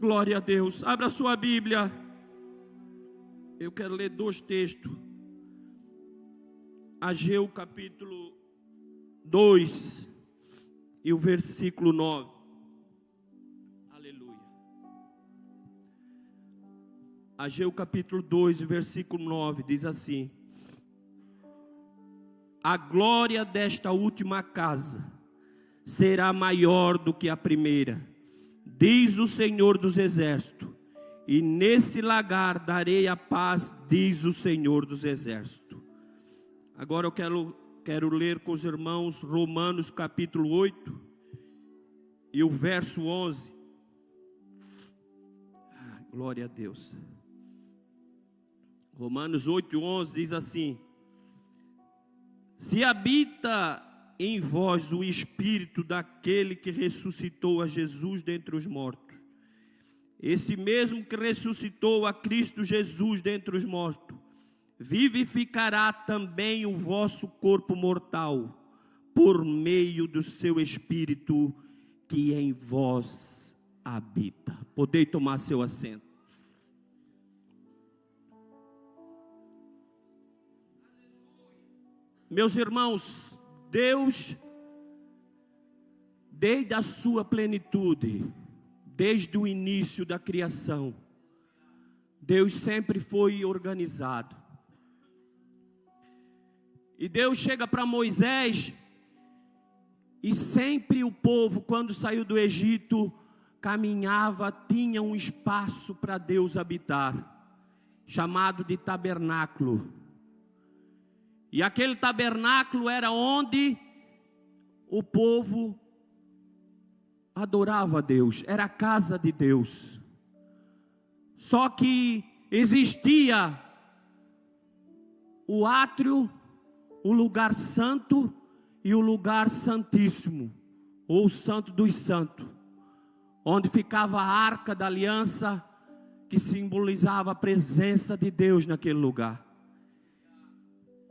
Glória a Deus. Abra sua Bíblia. Eu quero ler 2 textos. Ageu capítulo 2 e o versículo 9. Aleluia. Ageu capítulo 2 e versículo 9 diz assim: a glória desta última casa será maior do que a primeira, diz o Senhor dos Exércitos, e nesse lagar darei a paz, diz o Senhor dos Exércitos. Agora eu quero ler com os irmãos Romanos capítulo 8 e o verso 11. Glória a Deus. Romanos 8, 11 diz assim: se habita em vós o Espírito daquele que ressuscitou a Jesus dentre os mortos, esse mesmo que ressuscitou a Cristo Jesus dentre os mortos, vivificará também o vosso corpo mortal, por meio do seu Espírito que em vós habita. Podei tomar seu assento. Meus irmãos, Deus, desde a sua plenitude, desde o início da criação, Deus sempre foi organizado. E Deus chega para Moisés, e sempre o povo, quando saiu do Egito, caminhava, tinha um espaço para Deus habitar, chamado de tabernáculo. E aquele tabernáculo era onde o povo adorava a Deus, era a casa de Deus. Só que existia o átrio, o lugar santo e o lugar santíssimo, ou o santo dos santos, onde ficava a arca da aliança, que simbolizava a presença de Deus naquele lugar.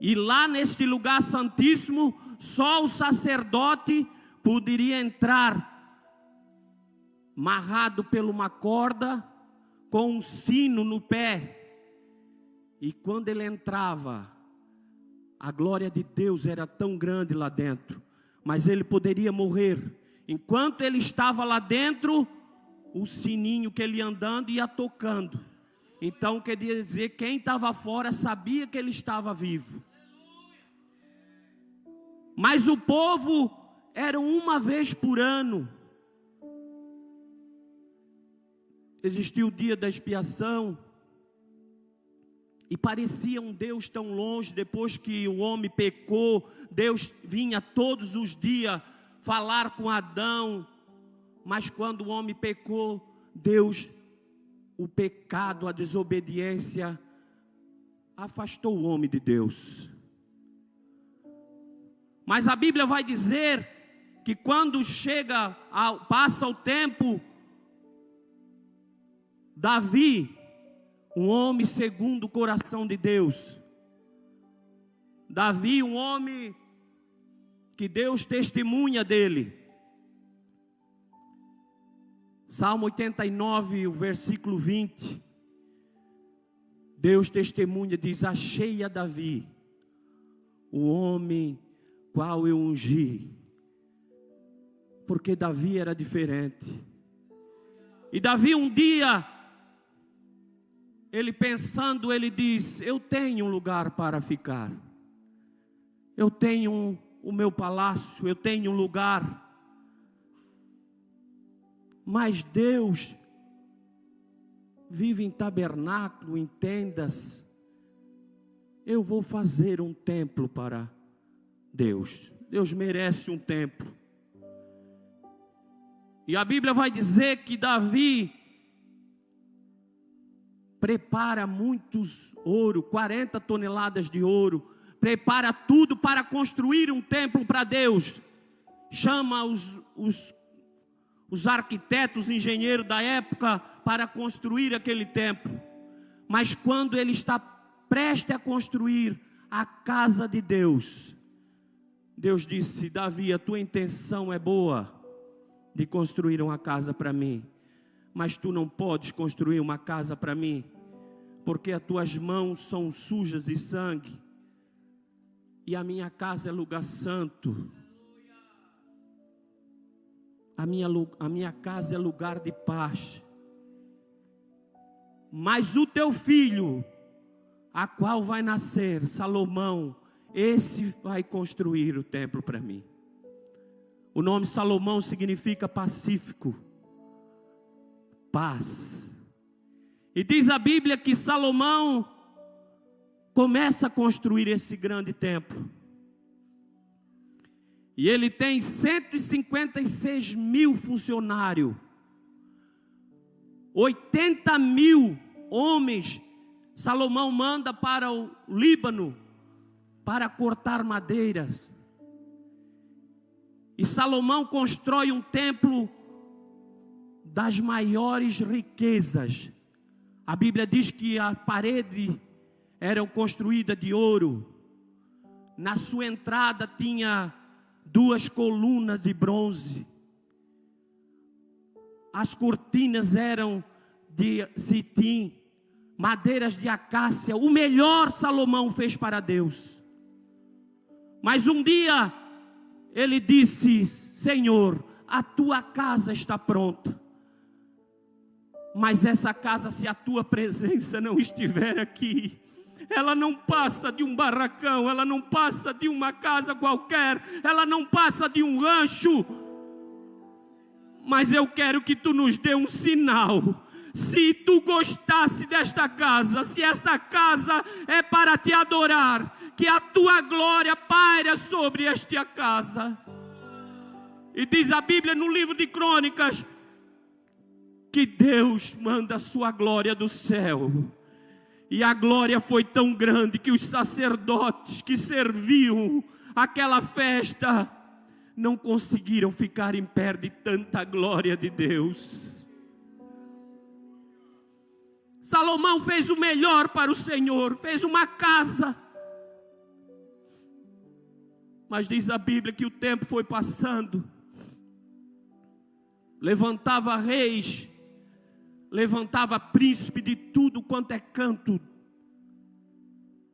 E lá neste lugar santíssimo, só o sacerdote poderia entrar, amarrado por uma corda, com um sino no pé. E quando ele entrava, a glória de Deus era tão grande lá dentro, mas ele poderia morrer. Enquanto ele estava lá dentro, o sininho que ele ia andando ia tocando. Então quer dizer, quem estava fora sabia que ele estava vivo. Mas o povo era uma vez por ano. Existia o dia da expiação. E parecia um Deus tão longe. Depois que o homem pecou, Deus vinha todos os dias falar com Adão. Mas quando o homem pecou, Deus, o pecado, a desobediência, afastou o homem de Deus. Mas a Bíblia vai dizer que quando passa o tempo, Davi, um homem segundo o coração de Deus. Davi, um homem que Deus testemunha dele. Salmo 89, o versículo 20. Deus testemunha, diz: achei a Davi, o homem qual eu ungi. Porque Davi era diferente. E Davi um dia, ele pensando, ele diz: eu tenho um lugar para ficar, eu tenho o meu palácio, eu tenho um lugar. Mas Deus vive em tabernáculo, em tendas. Eu vou fazer um templo para Deus. Deus merece um templo. E a Bíblia vai dizer que Davi prepara muitos ouro, 40 toneladas de ouro, prepara tudo para construir um templo para Deus. Chama os arquitetos, engenheiros da época para construir aquele templo. Mas quando ele está prestes a construir a casa de Deus, Deus disse: Davi, a tua intenção é boa de construir uma casa para mim, mas tu não podes construir uma casa para mim, porque as tuas mãos são sujas de sangue, e a minha casa é lugar santo. A minha casa é lugar de paz. Mas o teu filho, a qual vai nascer, Salomão, esse vai construir o templo para mim. O nome Salomão significa pacífico, paz. E diz a Bíblia que Salomão começa a construir esse grande templo. E ele tem 156 mil funcionários, 80 mil homens. Salomão manda para o Líbano para cortar madeiras. E Salomão constrói um templo das maiores riquezas. A Bíblia diz que a parede era construída de ouro. Na sua entrada tinha 2 colunas de bronze. As cortinas eram de cetim, madeiras de acácia. O melhor Salomão fez para Deus. Mas um dia ele disse: Senhor, a tua casa está pronta. Mas essa casa, se a tua presença não estiver aqui, ela não passa de um barracão, ela não passa de uma casa qualquer, ela não passa de um rancho. Mas eu quero que tu nos dê um sinal. Se tu gostasse desta casa, se esta casa é para te adorar, que a tua glória paira sobre esta casa. E diz a Bíblia no livro de Crônicas que Deus manda a sua glória do céu. E a glória foi tão grande que os sacerdotes que serviam aquela festa não conseguiram ficar em pé de tanta glória de Deus. Salomão fez o melhor para o Senhor, fez uma casa. Mas diz a Bíblia que o tempo foi passando. Levantava reis, levantava príncipe de tudo quanto é canto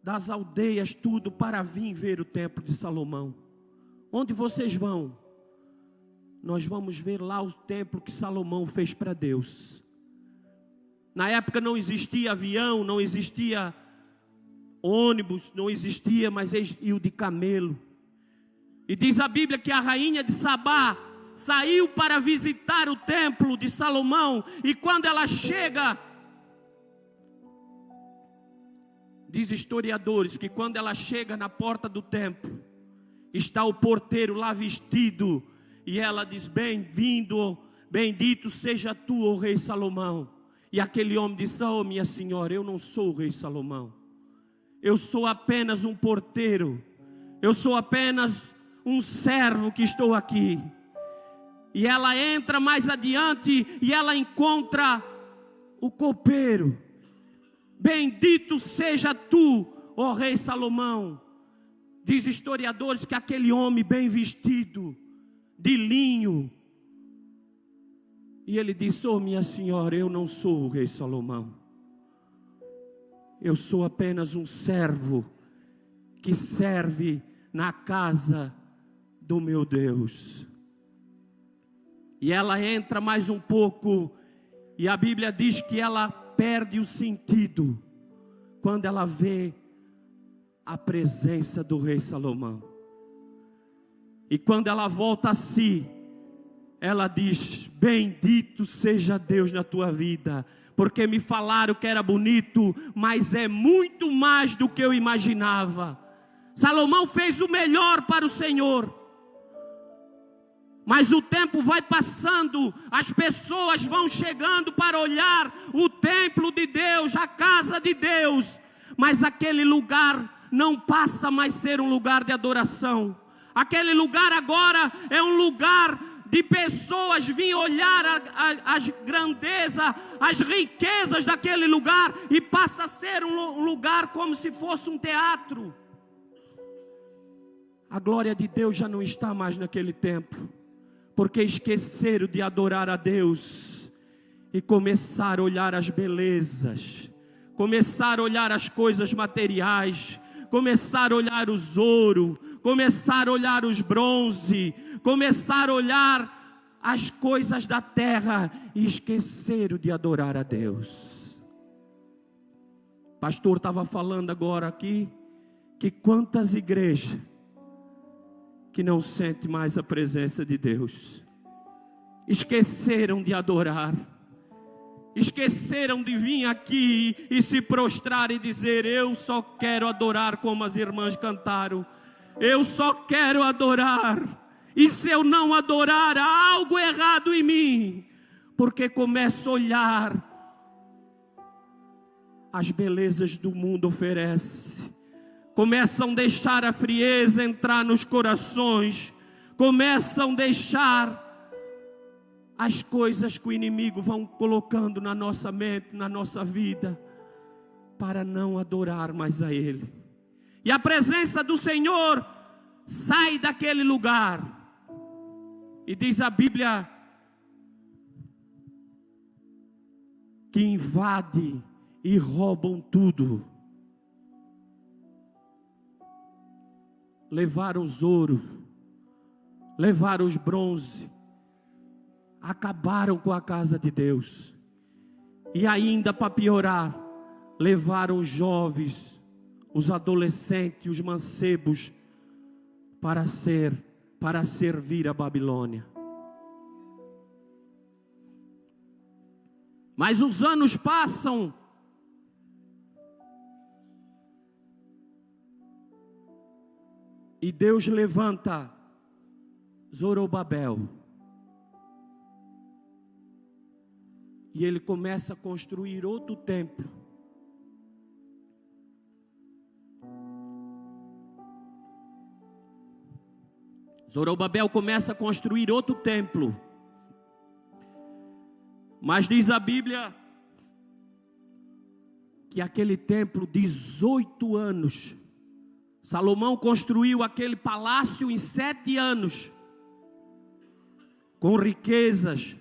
das aldeias, tudo para vir ver o templo de Salomão. Onde vocês vão? Nós vamos ver lá o templo que Salomão fez para Deus. Na época não existia avião, não existia ônibus, não existia, mas iam de camelo. E diz a Bíblia que a rainha de Sabá saiu para visitar o templo de Salomão. E quando ela chega, diz historiadores que quando ela chega na porta do templo, está o porteiro lá vestido. E ela diz: bem-vindo, bendito seja tu, ó rei Salomão. E aquele homem disse: oh minha senhora, eu não sou o rei Salomão. Eu sou apenas um porteiro. Eu sou apenas um servo que estou aqui. E ela entra mais adiante e ela encontra o copeiro. Bendito seja tu, ó rei Salomão. Diz historiadores que aquele homem bem vestido, de linho. E ele disse: oh minha senhora, eu não sou o rei Salomão. Eu sou apenas um servo que serve na casa do meu Deus. E ela entra mais um pouco, e a Bíblia diz que ela perde o sentido quando ela vê a presença do rei Salomão. E quando ela volta a si, ela diz: bendito seja Deus na tua vida, porque me falaram que era bonito, mas é muito mais do que eu imaginava. Salomão fez o melhor para o Senhor. Mas o tempo vai passando, as pessoas vão chegando para olhar o templo de Deus, a casa de Deus. Mas aquele lugar não passa mais a ser um lugar de adoração. Aquele lugar agora é um lugar de pessoas virem olhar as grandezas, as riquezas daquele lugar, e passa a ser um lugar como se fosse um teatro. A glória de Deus já não está mais naquele templo, porque esqueceram de adorar a Deus. e começar a olhar as belezas, começar a olhar as coisas materiais, começar a olhar os ouro, começar a olhar os bronze, começar a olhar as coisas da terra e esqueceram de adorar a Deus. O pastor estava falando agora aqui que quantas igrejas que não sentem mais a presença de Deus, esqueceram de adorar, esqueceram de vir aqui e se prostrar e dizer: eu só quero adorar como as irmãs cantaram, eu só quero adorar, e se eu não adorar há algo errado em mim, porque começo a olhar as belezas do mundo oferece, começam a deixar a frieza entrar nos corações, começam a deixar as coisas que o inimigo vão colocando na nossa mente, na nossa vida, para não adorar mais a Ele. E a presença do Senhor sai daquele lugar. E diz a Bíblia que invade e roubam tudo. Levaram os ouro, levaram os bronze, acabaram com a casa de Deus. E ainda para piorar, levaram os jovens, os adolescentes, os mancebos para servir a Babilônia. Mas os anos passam e Deus levanta Zorobabel. E ele começa a construir outro templo. Zorobabel começa a construir outro templo. Mas diz a Bíblia que aquele templo, 18 anos, Salomão construiu aquele palácio em 7 anos, com riquezas.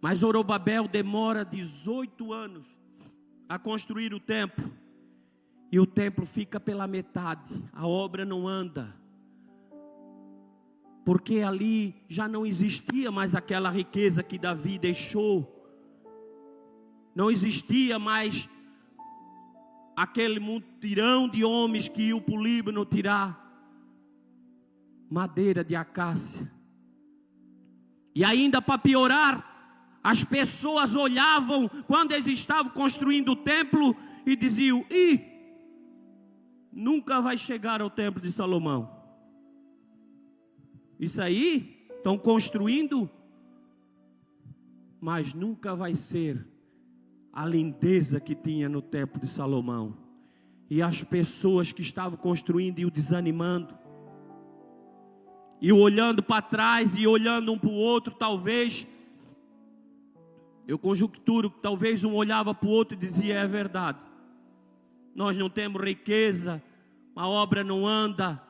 Mas Zorobabel demora 18 anos a construir o templo. E o templo fica pela metade, a obra não anda. Porque ali já não existia mais aquela riqueza que Davi deixou. Não existia mais aquele mutirão de homens que iam para o Líbano tirar madeira de acácia. E ainda para piorar, as pessoas olhavam quando eles estavam construindo o templo e diziam: nunca vai chegar ao templo de Salomão. Isso aí, estão construindo, mas nunca vai ser a lindeza que tinha no templo de Salomão. E as pessoas que estavam construindo iam desanimando, e olhando para trás e olhando um para o outro. Talvez, eu conjecturo que talvez um olhava para o outro e dizia: é verdade, nós não temos riqueza, a obra não anda.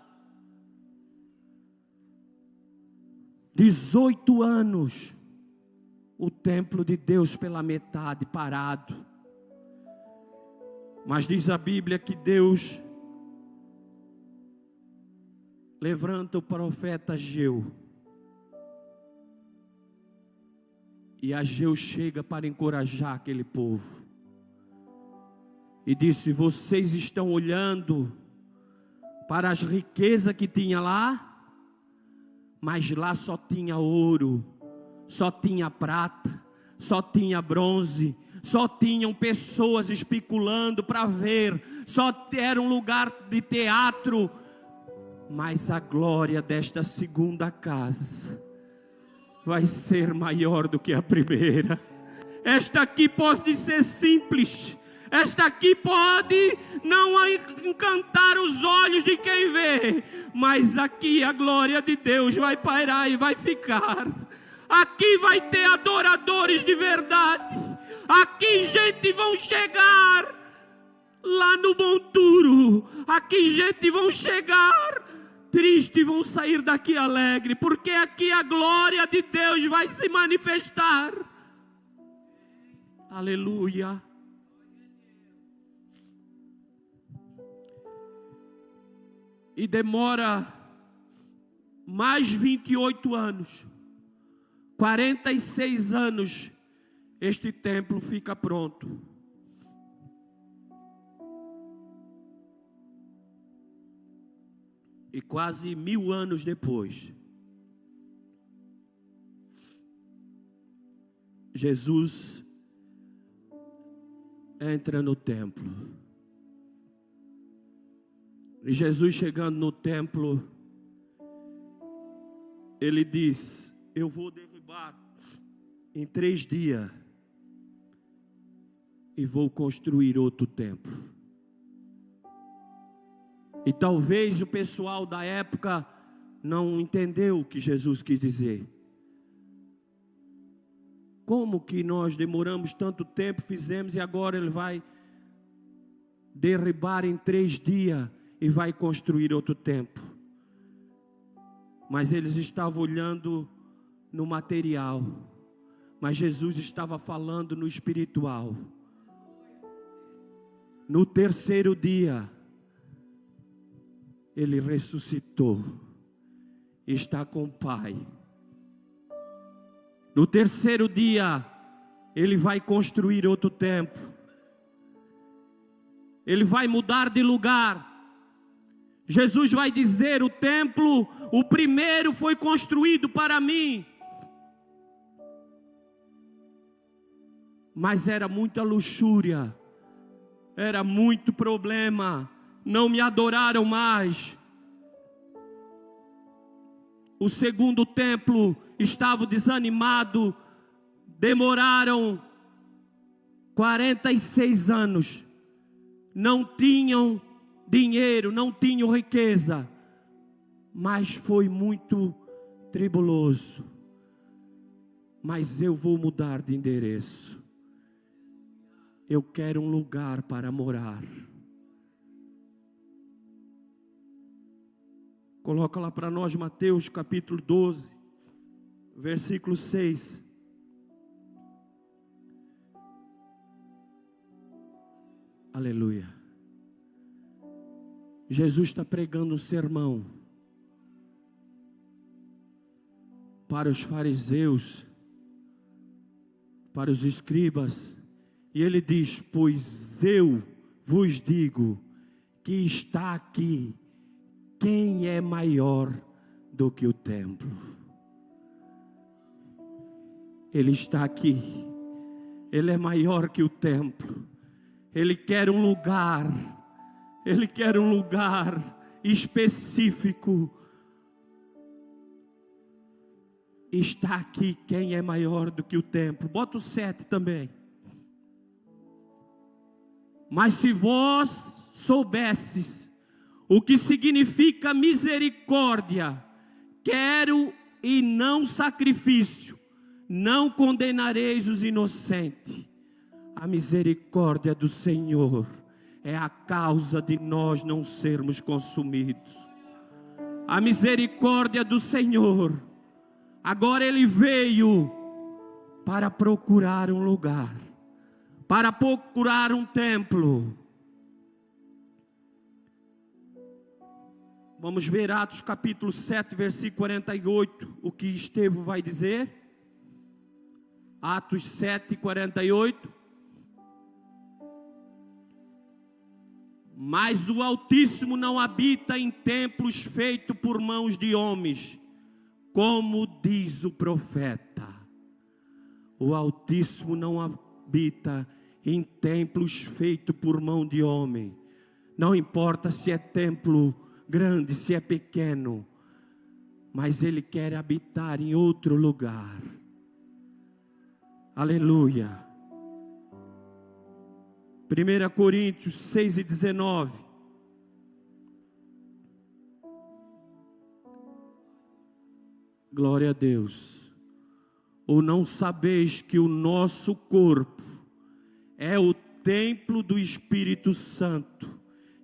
18 anos, o templo de Deus pela metade parado. Mas diz a Bíblia que Deus levanta o profeta Ageu. E Ageu chega para encorajar aquele povo. E disse: vocês estão olhando para as riquezas que tinha lá, mas lá só tinha ouro, só tinha prata, só tinha bronze, só tinham pessoas especulando para ver, só era um lugar de teatro. Mas a glória desta segunda casa vai ser maior do que a primeira. Esta aqui pode ser simples, esta aqui pode não encantar os olhos de quem vê, mas aqui a glória de Deus vai pairar e vai ficar. Aqui vai ter adoradores de verdade. Aqui gente vão chegar lá no monturo. Aqui gente vão chegar triste e vão sair daqui alegre, porque aqui a glória de Deus vai se manifestar. Aleluia. E demora mais 28 anos, 46 anos, este templo fica pronto. E quase 1000 anos depois, Jesus entra no templo. E Jesus chegando no templo, ele diz: eu vou derribar em 3 dias e vou construir outro templo. E talvez o pessoal da época não entendeu o que Jesus quis dizer. Como que nós demoramos tanto tempo, fizemos, e agora ele vai derribar em 3 dias e vai construir outro templo? Mas eles estavam olhando no material, mas Jesus estava falando no espiritual. No 3º dia, ele ressuscitou, está com o Pai. No 3º dia, ele vai construir outro templo. Ele vai mudar de lugar. Jesus vai dizer: o templo, o primeiro foi construído para mim. Mas era muita luxúria, era muito problema, não me adoraram mais. O 2º templo estava desanimado, demoraram 46 anos, não tinham dinheiro, não tinham riqueza, mas foi muito tribuloso. Mas eu vou mudar de endereço, eu quero um lugar para morar. Coloca lá para nós Mateus capítulo 12, versículo 6. Aleluia. Jesus está pregando um sermão para os fariseus, para os escribas, e ele diz: pois eu vos digo que está aqui quem é maior do que o templo. Ele está aqui, ele é maior que o templo. Ele quer um lugar, ele quer um lugar específico. Está aqui quem é maior do que o templo. Bota o 7 também. Mas se vós soubesses o que significa misericórdia, quero e não sacrifício, não condenareis os inocentes. A misericórdia do Senhor é a causa de nós não sermos consumidos. A misericórdia do Senhor. Agora ele veio para procurar um lugar, para procurar um templo. Vamos ver Atos capítulo 7, versículo 48, o que Estevão vai dizer. Atos 7, 48. Mas o Altíssimo não habita em templos feitos por mãos de homens, como diz o profeta. O Altíssimo não habita em templos feitos por mão de homem. Não importa se é templo grande, se é pequeno, mas Ele quer habitar em outro lugar. Aleluia. 1 Coríntios 6 e 19. Glória a Deus. Ou não sabeis que o nosso corpo é o templo do Espírito Santo,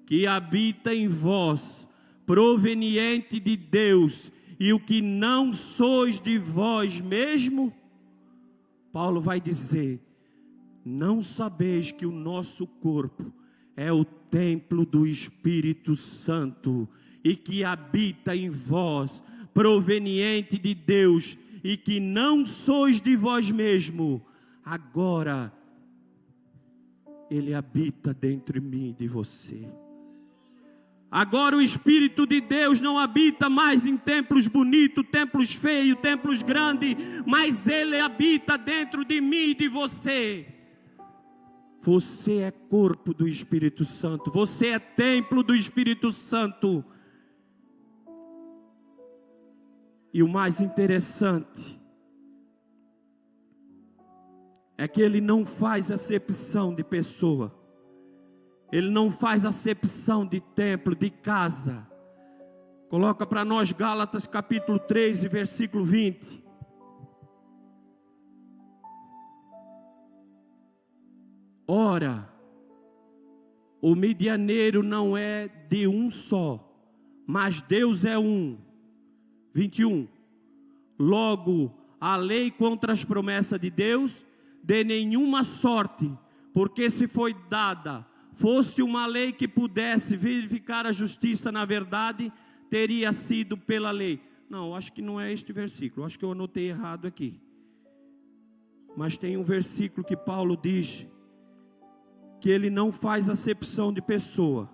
que habita em vós, proveniente de Deus, e o que não sois de vós mesmo? Paulo vai dizer: não sabeis que o nosso corpo é o templo do Espírito Santo e que habita em vós, proveniente de Deus, e que não sois de vós mesmo, agora Ele habita dentro de mim e de você. Agora o Espírito de Deus não habita mais em templos bonitos, templos feios, templos grandes, mas Ele habita dentro de mim e de você. Você é corpo do Espírito Santo, você é templo do Espírito Santo. E o mais interessante é que Ele não faz acepção de pessoa. Ele não faz acepção de templo, de casa. Coloca para nós Gálatas capítulo 3 e versículo 20. Ora, o medianeiro não é de um só, mas Deus é um. 21. Logo, a lei contra as promessas de Deus, de nenhuma sorte, porque se foi dada, fosse uma lei que pudesse verificar a justiça na verdade, teria sido pela lei. Não, acho que não é este versículo, acho que eu anotei errado aqui. Mas tem um versículo que Paulo diz que ele não faz acepção de pessoa.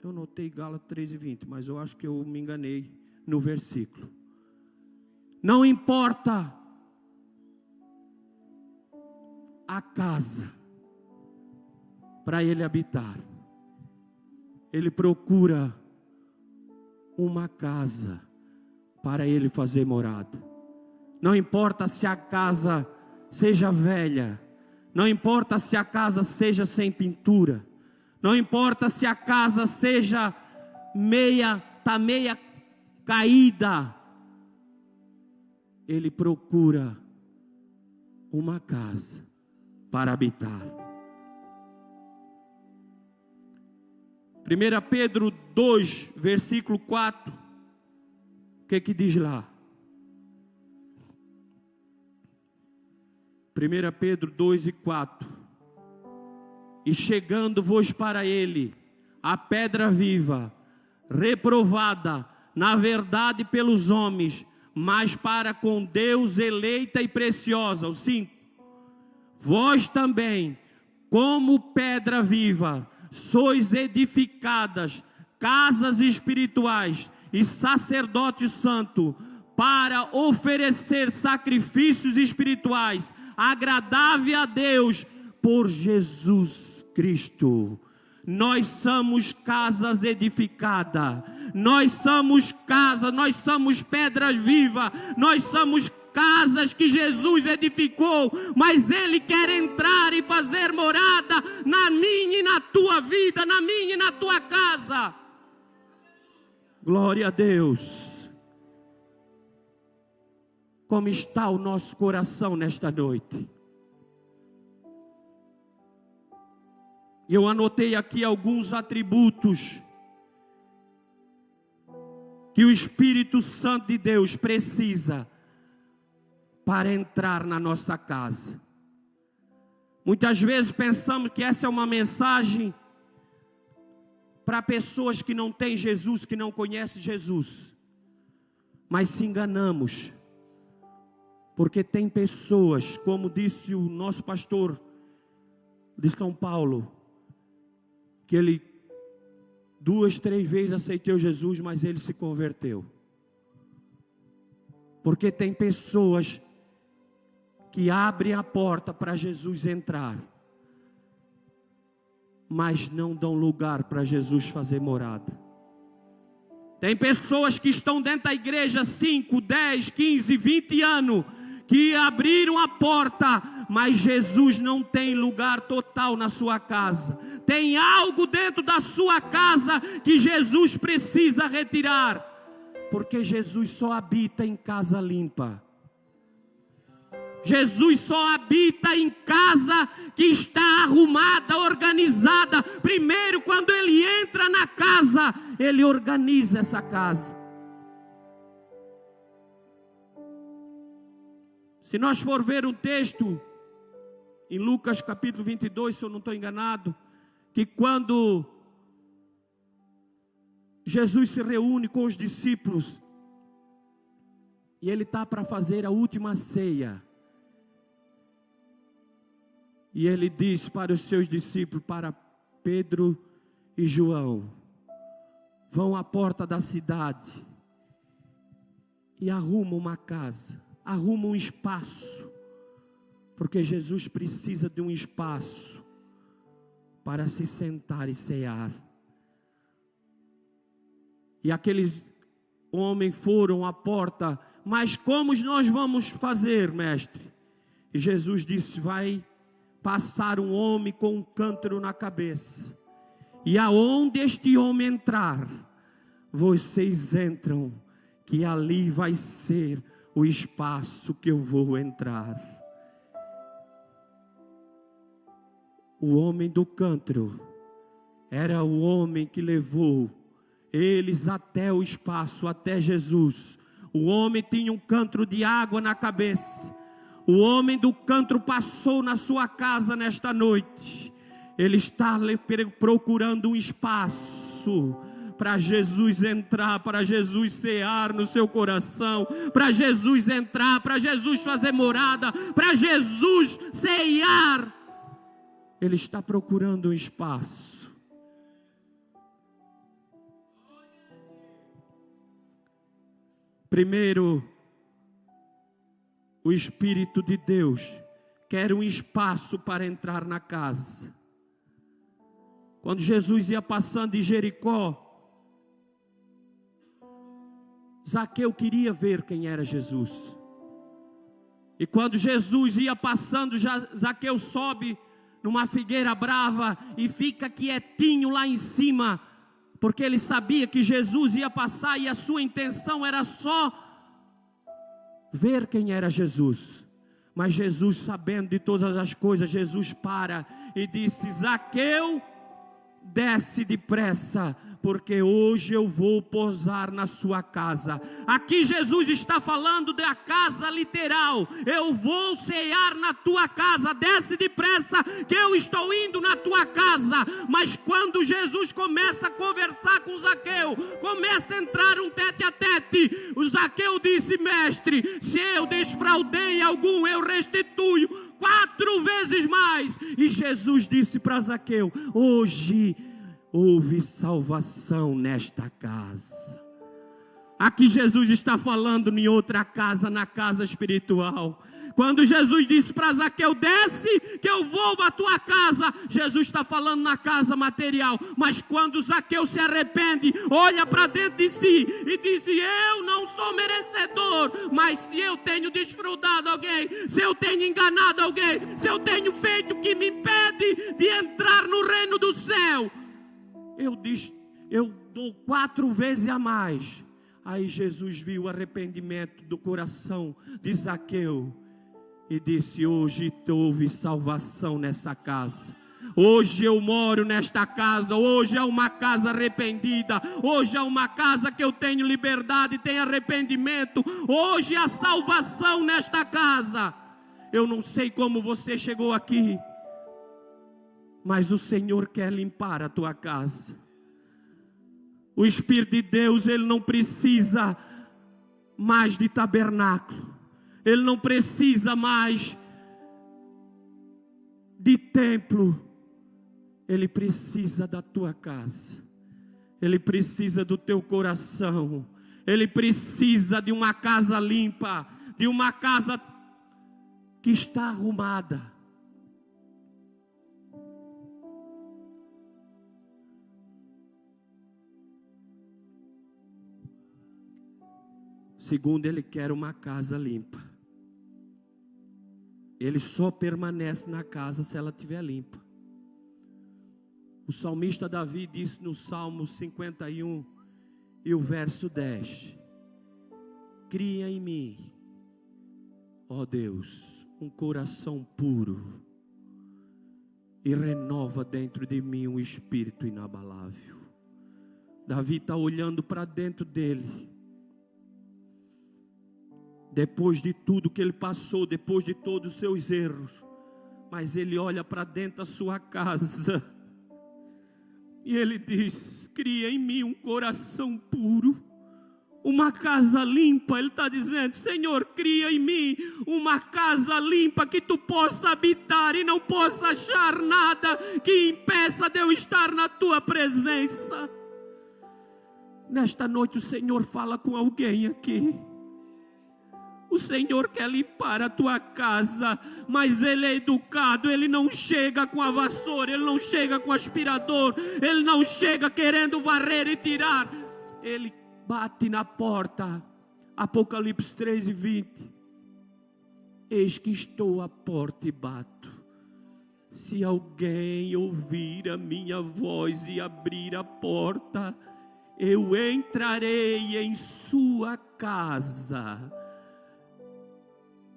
Eu anotei Gálatas 3:20, mas eu acho que eu me enganei no versículo. Não importa a casa para ele habitar, ele procura uma casa para ele fazer morada. Não importa se a casa seja velha, não importa se a casa seja sem pintura, não importa se a casa seja meia caída, ele procura uma casa para habitar. 1 Pedro 2, versículo 4, o que diz lá? 1 Pedro 2 e 4. E chegando-vos para ele, a pedra viva, reprovada, na verdade pelos homens, mas para com Deus eleita e preciosa. O 5. Vós também, como pedra viva, sois edificadas, casas espirituais e sacerdote santo, para oferecer sacrifícios espirituais, agradável a Deus, por Jesus Cristo. Nós somos casas edificadas, nós somos casa, nós somos pedras vivas, nós somos casas que Jesus edificou, mas Ele quer entrar e fazer morada na minha e na tua vida, na minha e na tua casa. Glória a Deus. Como está o nosso coração nesta noite? Eu anotei aqui alguns atributos que o Espírito Santo de Deus precisa para entrar na nossa casa. Muitas vezes pensamos que essa é uma mensagem para pessoas que não têm Jesus, que não conhecem Jesus. Mas se enganamos, porque tem pessoas, como disse o nosso pastor de São Paulo, que ele 2, 3 vezes aceitou Jesus, mas ele se converteu. Porque tem pessoas que abrem a porta para Jesus entrar, mas não dão lugar para Jesus fazer morada. Tem pessoas que estão dentro da igreja 5, 10, 15, 20 anos, que abriram a porta, mas Jesus não tem lugar total na sua casa. Tem algo dentro da sua casa que Jesus precisa retirar, porque Jesus só habita em casa limpa. Jesus só habita em casa que está arrumada, organizada. Primeiro, quando Ele entra na casa, Ele organiza essa casa. Se nós for ver um texto em Lucas capítulo 22, se eu não estou enganado, que quando Jesus se reúne com os discípulos e ele está para fazer a última ceia, e ele diz para os seus discípulos, para Pedro e João: vão à porta da cidade e arrumam uma casa, arrumam um espaço, porque Jesus precisa de um espaço para se sentar e cear. E aqueles homens foram à porta: mas como nós vamos fazer, mestre? E Jesus disse: vai passar um homem com um cântaro na cabeça, e aonde este homem entrar, vocês entram, que ali vai ser o espaço que eu vou entrar. O homem do cântaro era o homem que levou eles até o espaço, até Jesus. O homem tinha um cântaro de água na cabeça. O homem do cântaro passou na sua casa nesta noite. Ele está procurando um espaço para Jesus entrar, para Jesus cear no seu coração, para Jesus entrar, para Jesus fazer morada, para Jesus cear. Ele está procurando um espaço. Primeiro, o Espírito de Deus quer um espaço para entrar na casa. Quando Jesus ia passando em Jericó, Zaqueu queria ver quem era Jesus. E quando Jesus ia passando, Zaqueu sobe numa figueira brava e fica quietinho lá em cima, porque ele sabia que Jesus ia passar e a sua intenção era só ver quem era Jesus. Mas Jesus, sabendo de todas as coisas, Jesus para e disse: Zaqueu, desce depressa, porque hoje eu vou pousar na sua casa. Aqui Jesus está falando da casa literal. Eu vou cear na tua casa, desce depressa, que eu estou indo na tua casa. Mas quando Jesus começa a conversar com Zaqueu, começa a entrar um tete a tete, o Zaqueu disse: mestre, se eu defraudei algum, eu restituo 4 vezes mais. E Jesus disse para Zaqueu: hoje houve salvação nesta casa. Aqui Jesus está falando em outra casa, na casa espiritual. Quando Jesus disse para Zaqueu: desce que eu vou à tua casa, Jesus está falando na casa material. Mas quando Zaqueu se arrepende, olha para dentro de si e diz: eu não sou merecedor, mas se eu tenho desfrutado alguém, se eu tenho enganado alguém, se eu tenho feito o que me impede de entrar no reino do céu, eu dou 4 vezes a mais. Aí Jesus viu o arrependimento do coração de Zaqueu e disse: hoje houve salvação nessa casa. Hoje eu moro nesta casa. Hoje é uma casa arrependida. Hoje é uma casa que eu tenho liberdade, tenho arrependimento. Hoje há salvação nesta casa. Eu não sei como você chegou aqui, mas o Senhor quer limpar a tua casa. O Espírito de Deus, Ele não precisa mais de tabernáculo. Ele não precisa mais de templo. Ele precisa da tua casa. Ele precisa do teu coração. Ele precisa de uma casa limpa, de uma casa que está arrumada. Segundo, Ele quer uma casa limpa. Ele só permanece na casa se ela estiver limpa. O salmista Davi disse no Salmo 51 e o verso 10: cria em mim, ó Deus, um coração puro e renova dentro de mim um espírito inabalável. Davi está olhando para dentro dele. depois de tudo que ele passou, depois de todos os seus erros, mas ele olha para dentro da sua casa e ele diz: cria em mim um coração puro, uma casa limpa. Ele está dizendo: Senhor, cria em mim uma casa limpa, que tu possa habitar e não possa achar nada que impeça de eu estar na tua presença. Nesta noite o Senhor fala com alguém aqui. O Senhor quer limpar a tua casa, mas Ele é educado. Ele não chega com a vassoura, Ele não chega com o aspirador, Ele não chega querendo varrer e tirar. Ele bate na porta. Apocalipse 3:20. Eis que estou à porta e bato. Se alguém ouvir a minha voz e abrir a porta, eu entrarei em sua casa,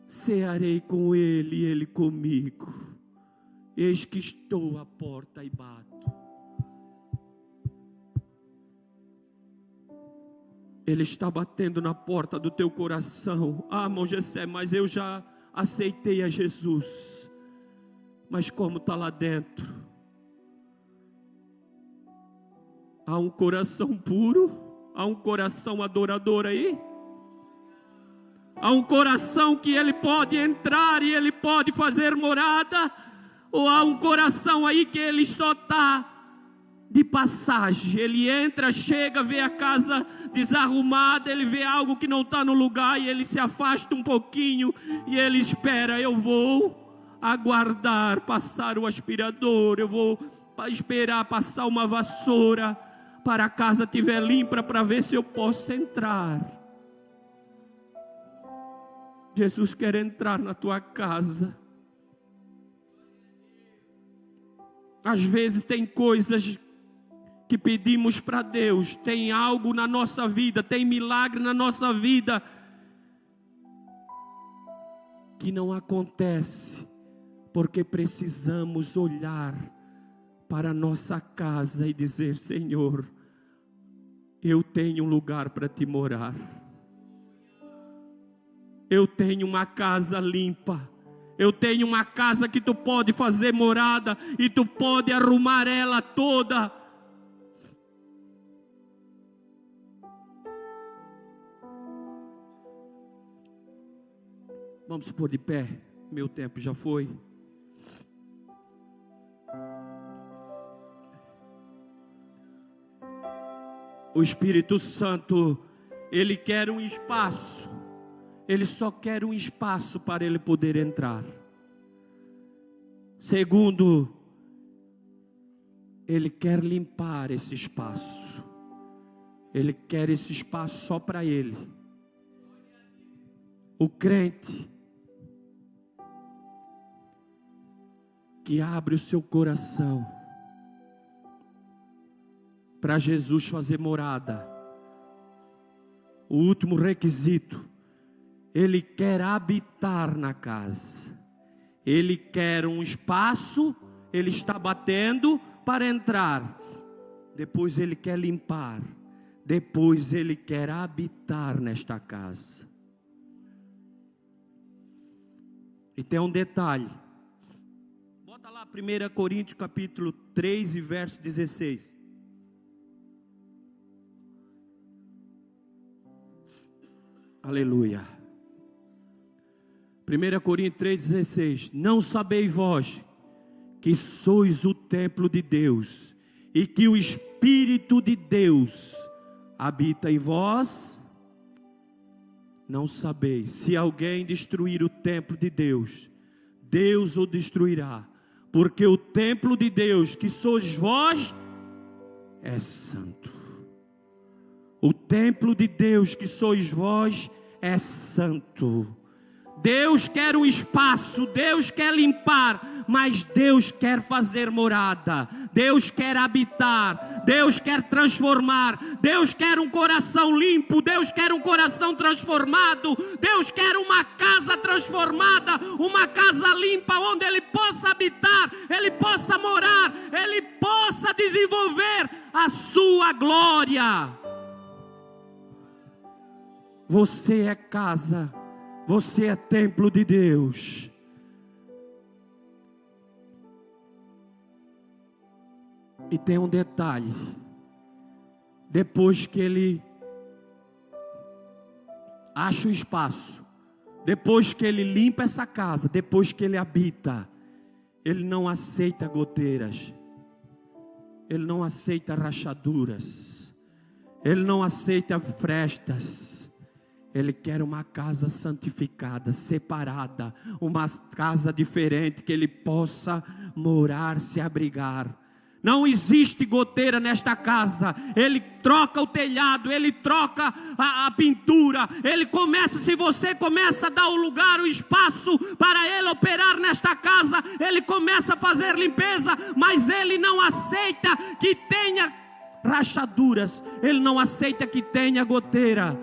cearei com ele e ele comigo. Eis que estou à porta e bato. Ele está batendo na porta do teu coração. Ah, irmão Gessé, mas eu já aceitei a Jesus. Mas como está lá dentro? Há um coração puro? Há um coração adorador aí? Há um coração que ele pode entrar e ele pode fazer morada? Ou há um coração aí que ele só está de passagem? Ele entra, chega, vê a casa desarrumada, ele vê algo que não está no lugar e ele se afasta um pouquinho e ele espera: eu vou aguardar passar o aspirador, eu vou esperar passar uma vassoura para a casa estiver limpa, para ver se eu posso entrar. Jesus quer entrar na tua casa. Às vezes tem coisas que pedimos para Deus, tem algo na nossa vida, tem milagre na nossa vida, que não acontece, porque precisamos olhar para a nossa casa e dizer: Senhor, eu tenho um lugar para te morar. Eu tenho uma casa limpa. Eu tenho uma casa que tu pode fazer morada e tu pode arrumar ela toda. Vamos pôr de pé. Meu tempo já foi. O Espírito Santo, Ele quer um espaço. Ele só quer um espaço para ele poder entrar. Segundo, Ele quer limpar esse espaço. Ele quer esse espaço só para Ele. O crente que abre o seu coração para Jesus fazer morada, o último requisito: ele quer habitar na casa. Ele quer um espaço, ele está batendo para entrar. Depois ele quer limpar. Depois ele quer habitar nesta casa. E tem um detalhe. Bota lá 1 Coríntios capítulo 3 e verso 16. Aleluia. 1 Coríntios 3,16. Não sabeis vós que sois o templo de Deus e que o Espírito de Deus habita em vós? Não sabeis. Se alguém destruir o templo de Deus, Deus o destruirá, porque o templo de Deus, que sois vós, é santo. O templo de Deus, que sois vós, é santo. Deus quer um espaço, Deus quer limpar, mas Deus quer fazer morada, Deus quer habitar, Deus quer transformar, Deus quer um coração limpo, Deus quer um coração transformado, Deus quer uma casa transformada, uma casa limpa, onde Ele possa habitar, Ele possa morar, Ele possa desenvolver a sua glória. Você é casa Você é templo de Deus. E tem um detalhe. Depois que ele acha o espaço, depois que ele limpa essa casa, depois que ele habita, ele não aceita goteiras, ele não aceita rachaduras, ele não aceita frestas. Ele quer uma casa santificada, separada, uma casa diferente, que ele possa morar, se abrigar. Não existe goteira nesta casa. Ele troca o telhado, ele troca a pintura, ele começa, se você começa a dar o lugar, o espaço para ele operar nesta casa, ele começa a fazer limpeza, mas ele não aceita que tenha rachaduras, ele não aceita que tenha goteira,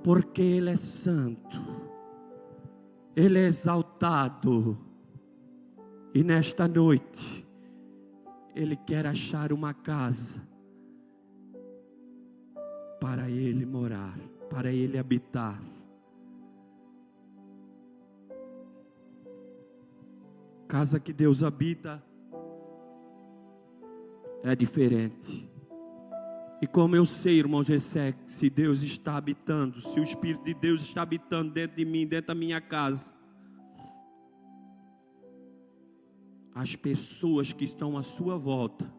porque ele é santo, ele é exaltado. E nesta noite ele quer achar uma casa para ele morar, para ele habitar. Casa que Deus habita é diferente. E como eu sei, irmão Gessé, se Deus está habitando, se o Espírito de Deus está habitando dentro de mim, dentro da minha casa, as pessoas que estão à sua volta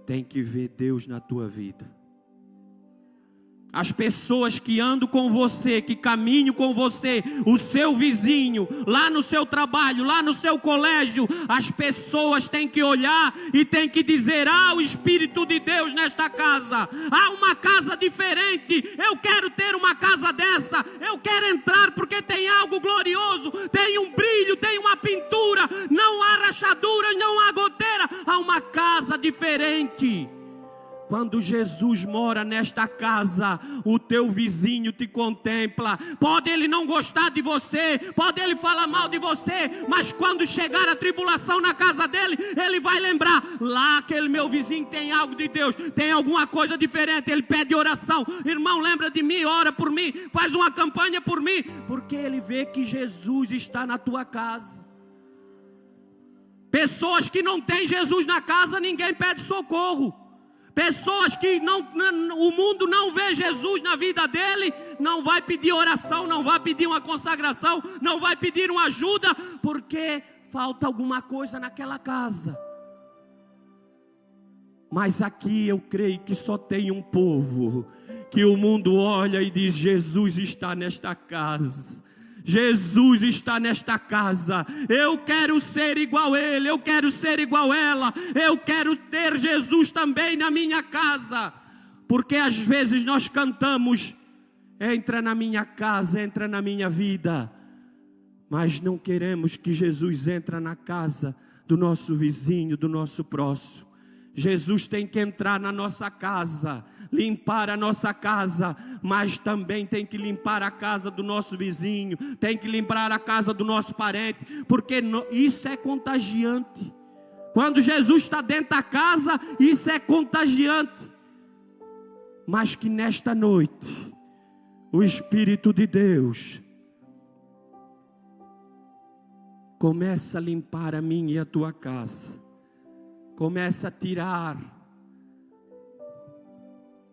têm que ver Deus na tua vida. As pessoas que andam com você, que caminham com você, o seu vizinho, lá no seu trabalho, lá no seu colégio, as pessoas têm que olhar e têm que dizer: ah, o Espírito de Deus nesta casa, há uma casa diferente, eu quero ter uma casa dessa, eu quero entrar porque tem algo glorioso, tem um brilho, tem uma pintura, não há rachaduras, não há goteira, há uma casa diferente. Quando Jesus mora nesta casa, o teu vizinho te contempla. Pode ele não gostar de você, pode ele falar mal de você, mas quando chegar a tribulação na casa dele, ele vai lembrar: lá aquele meu vizinho tem algo de Deus, tem alguma coisa diferente. Ele pede oração: irmão, lembra de mim, ora por mim, faz uma campanha por mim, porque ele vê que Jesus está na tua casa. Pessoas que não têm Jesus na casa, ninguém pede socorro. Pessoas que o mundo não vê Jesus na vida dele, não vai pedir oração, não vai pedir uma consagração, não vai pedir uma ajuda, porque falta alguma coisa naquela casa. Mas aqui eu creio que só tem um povo que o mundo olha e diz: Jesus está nesta casa. Jesus está nesta casa. Eu quero ser igual a ele, eu quero ser igual a ela, eu quero ter Jesus também na minha casa. Porque às vezes nós cantamos: entra na minha casa, entra na minha vida, mas não queremos que Jesus entre na casa do nosso vizinho, do nosso próximo. Jesus tem que entrar na nossa casa, limpar a nossa casa, mas também tem que limpar a casa do nosso vizinho, tem que limpar a casa do nosso parente, porque isso é contagiante. Quando Jesus está dentro da casa, isso é contagiante. Mas que nesta noite o Espírito de Deus começa a limpar a minha e a tua casa. Começa a tirar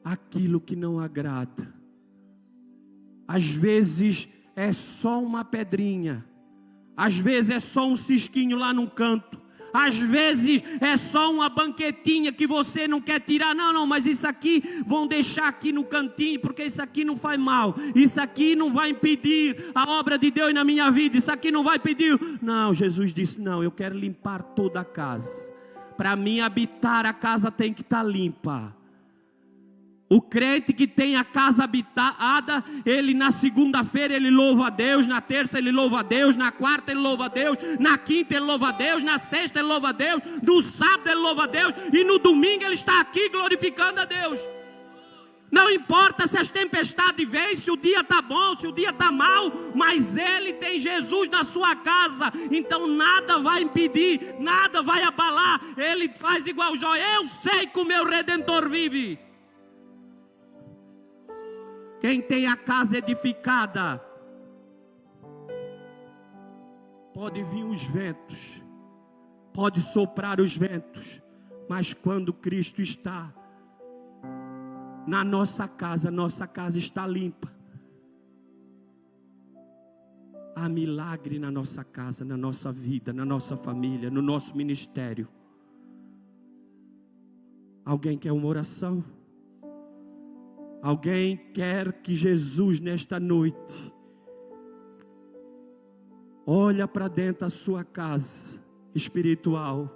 aquilo que não agrada. Às vezes é só uma pedrinha, às vezes é só um cisquinho lá num canto, às vezes é só uma banquetinha que você não quer tirar. Não, mas isso aqui vão deixar aqui no cantinho, porque isso aqui não faz mal, isso aqui não vai impedir a obra de Deus na minha vida, isso aqui não vai impedir. Não, Jesus disse: não, eu quero limpar toda a casa. Para mim habitar, a casa tem que estar limpa. O crente que tem a casa habitada, ele na segunda-feira ele louva a Deus, na terça ele louva a Deus, na quarta ele louva a Deus, na quinta ele louva a Deus, na sexta ele louva a Deus, no sábado ele louva a Deus, e no domingo ele está aqui glorificando a Deus. Não importa se as tempestades vêm, se o dia está bom, se o dia está mal, mas ele tem Jesus na sua casa, então nada vai impedir, nada vai abalar. Ele faz igual Jó: eu sei que o meu Redentor vive. Quem tem a casa edificada, pode vir os ventos, pode soprar os ventos, mas quando Cristo está na nossa casa está limpa. Há milagre na nossa casa, na nossa vida, na nossa família, no nosso ministério. Alguém quer uma oração? Alguém quer que Jesus nesta noite olha para dentro da sua casa espiritual.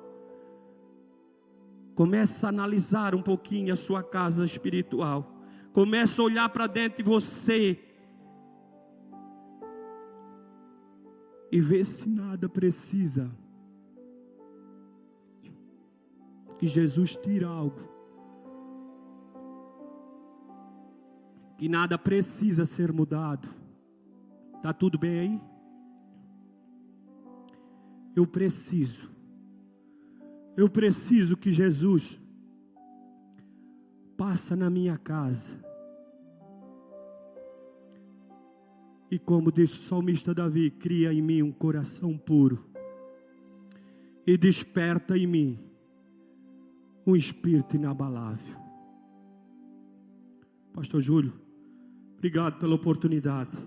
Começa a analisar um pouquinho a sua casa espiritual. Começa a olhar para dentro de você e ver se nada precisa que Jesus tire algo, que nada precisa ser mudado. Está tudo bem aí? Eu preciso que Jesus passe na minha casa. E como disse o salmista Davi, cria em mim um coração puro e desperta em mim um espírito inabalável. Pastor Júlio, obrigado pela oportunidade.